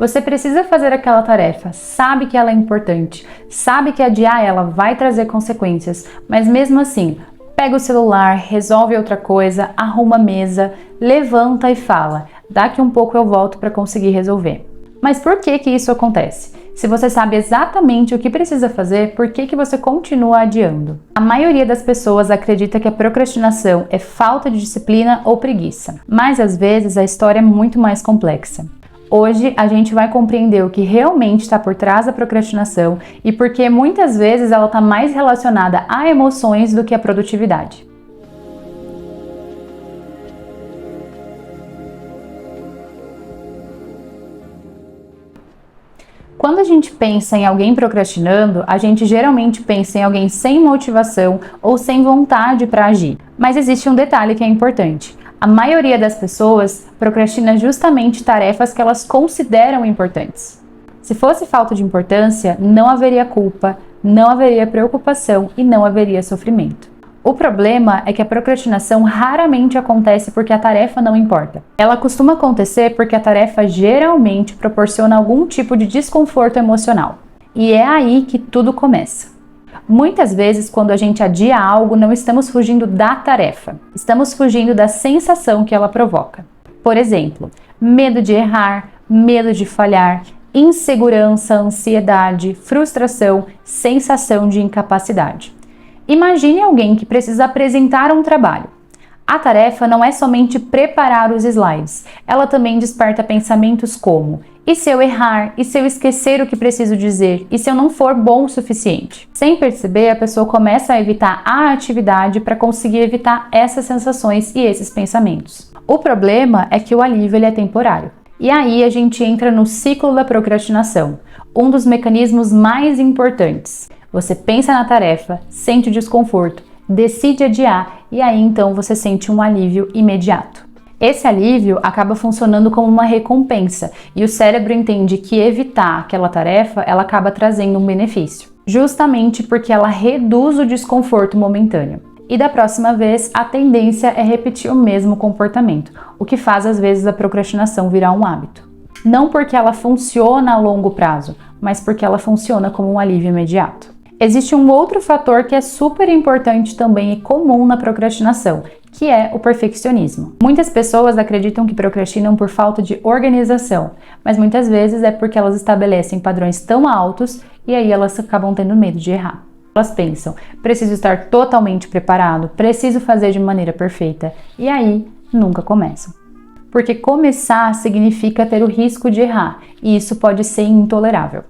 Você precisa fazer aquela tarefa, sabe que ela é importante, sabe que adiar ela vai trazer consequências, mas mesmo assim, pega o celular, resolve outra coisa, arruma a mesa, levanta e fala: daqui um pouco eu volto para conseguir resolver. Mas por que isso acontece? Se você sabe exatamente o que precisa fazer, por que você continua adiando? A maioria das pessoas acredita que a procrastinação é falta de disciplina ou preguiça, mas às vezes a história é muito mais complexa. Hoje a gente vai compreender o que realmente está por trás da procrastinação e por que muitas vezes ela está mais relacionada a emoções do que a produtividade. Quando a gente pensa em alguém procrastinando, a gente geralmente pensa em alguém sem motivação ou sem vontade para agir. Mas existe um detalhe que é importante. A maioria das pessoas procrastina justamente tarefas que elas consideram importantes. Se fosse falta de importância, não haveria culpa, não haveria preocupação e não haveria sofrimento. O problema é que a procrastinação raramente acontece porque a tarefa não importa. Ela costuma acontecer porque a tarefa geralmente proporciona algum tipo de desconforto emocional. E é aí que tudo começa. Muitas vezes, quando a gente adia algo, não estamos fugindo da tarefa, estamos fugindo da sensação que ela provoca. Por exemplo, medo de errar, medo de falhar, insegurança, ansiedade, frustração, sensação de incapacidade. Imagine alguém que precisa apresentar um trabalho. A tarefa não é somente preparar os slides, ela também desperta pensamentos como: e se eu errar? E se eu esquecer o que preciso dizer? E se eu não for bom o suficiente? Sem perceber, a pessoa começa a evitar a atividade para conseguir evitar essas sensações e esses pensamentos. O problema é que o alívio ele é temporário. E aí a gente entra no ciclo da procrastinação, um dos mecanismos mais importantes. Você pensa na tarefa, sente o desconforto, decide adiar e aí então você sente um alívio imediato. Esse alívio acaba funcionando como uma recompensa e o cérebro entende que evitar aquela tarefa ela acaba trazendo um benefício, justamente porque ela reduz o desconforto momentâneo. E da próxima vez a tendência é repetir o mesmo comportamento, o que faz às vezes a procrastinação virar um hábito. Não porque ela funciona a longo prazo, mas porque ela funciona como um alívio imediato. Existe um outro fator que é super importante também e comum na procrastinação, que é o perfeccionismo. Muitas pessoas acreditam que procrastinam por falta de organização, mas muitas vezes é porque elas estabelecem padrões tão altos e aí elas acabam tendo medo de errar. Elas pensam: preciso estar totalmente preparado, preciso fazer de maneira perfeita, e aí nunca começam. Porque começar significa ter o risco de errar, e isso pode ser intolerável.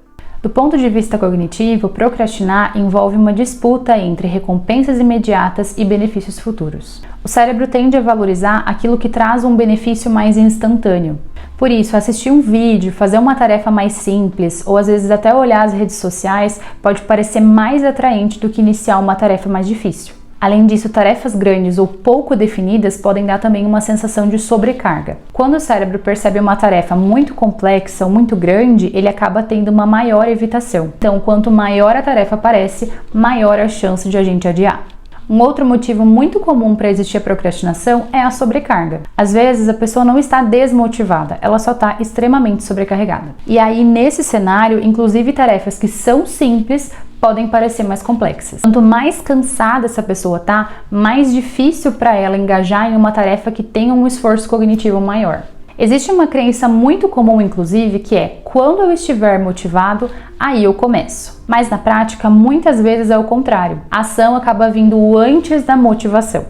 Do ponto de vista cognitivo, procrastinar envolve uma disputa entre recompensas imediatas e benefícios futuros. O cérebro tende a valorizar aquilo que traz um benefício mais instantâneo. Por isso, assistir um vídeo, fazer uma tarefa mais simples ou às vezes até olhar as redes sociais pode parecer mais atraente do que iniciar uma tarefa mais difícil. Além disso, tarefas grandes ou pouco definidas podem dar também uma sensação de sobrecarga. Quando o cérebro percebe uma tarefa muito complexa ou muito grande, ele acaba tendo uma maior evitação. Então, quanto maior a tarefa parece, maior a chance de a gente adiar. Um outro motivo muito comum para existir a procrastinação é a sobrecarga. Às vezes a pessoa não está desmotivada, ela só está extremamente sobrecarregada. E aí nesse cenário, inclusive tarefas que são simples podem parecer mais complexas. Quanto mais cansada essa pessoa tá, mais difícil para ela engajar em uma tarefa que tenha um esforço cognitivo maior. Existe uma crença muito comum, inclusive, que é: quando eu estiver motivado, aí eu começo. Mas na prática, muitas vezes é o contrário. A ação acaba vindo antes da motivação.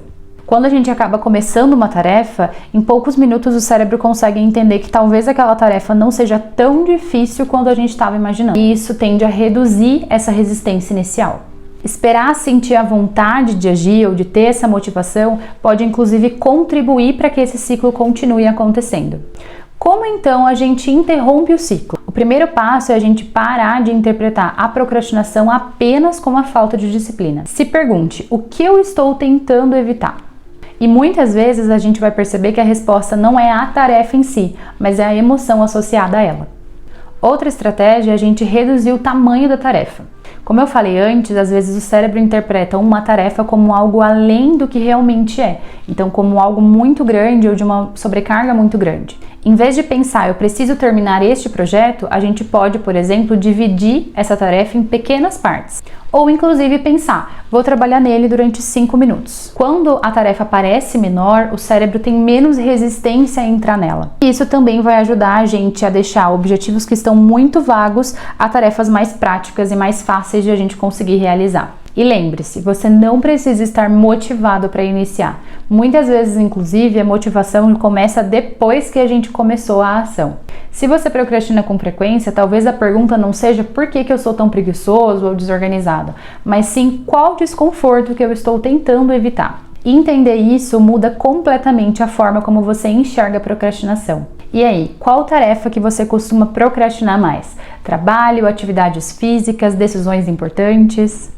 Quando a gente acaba começando uma tarefa, em poucos minutos o cérebro consegue entender que talvez aquela tarefa não seja tão difícil quanto a gente estava imaginando. E isso tende a reduzir essa resistência inicial. Esperar sentir a vontade de agir ou de ter essa motivação pode inclusive contribuir para que esse ciclo continue acontecendo. Como então a gente interrompe o ciclo? O primeiro passo é a gente parar de interpretar a procrastinação apenas como a falta de disciplina. Se pergunte: o que eu estou tentando evitar? E muitas vezes a gente vai perceber que a resposta não é a tarefa em si, mas é a emoção associada a ela. Outra estratégia é a gente reduzir o tamanho da tarefa. Como eu falei antes, às vezes o cérebro interpreta uma tarefa como algo além do que realmente é, então como algo muito grande ou de uma sobrecarga muito grande. Em vez de pensar, eu preciso terminar este projeto, a gente pode, por exemplo, dividir essa tarefa em pequenas partes. Ou inclusive pensar, vou trabalhar nele durante 5 minutos. Quando a tarefa parece menor, o cérebro tem menos resistência a entrar nela. Isso também vai ajudar a gente a deixar objetivos que estão muito vagos a tarefas mais práticas e mais fáceis de a gente conseguir realizar. E lembre-se, você não precisa estar motivado para iniciar. Muitas vezes, inclusive, a motivação começa depois que a gente começou a ação. Se você procrastina com frequência, talvez a pergunta não seja por que eu sou tão preguiçoso ou desorganizado, mas sim qual desconforto que eu estou tentando evitar. Entender isso muda completamente a forma como você enxerga a procrastinação. E aí, qual tarefa que você costuma procrastinar mais? Trabalho, atividades físicas, decisões importantes?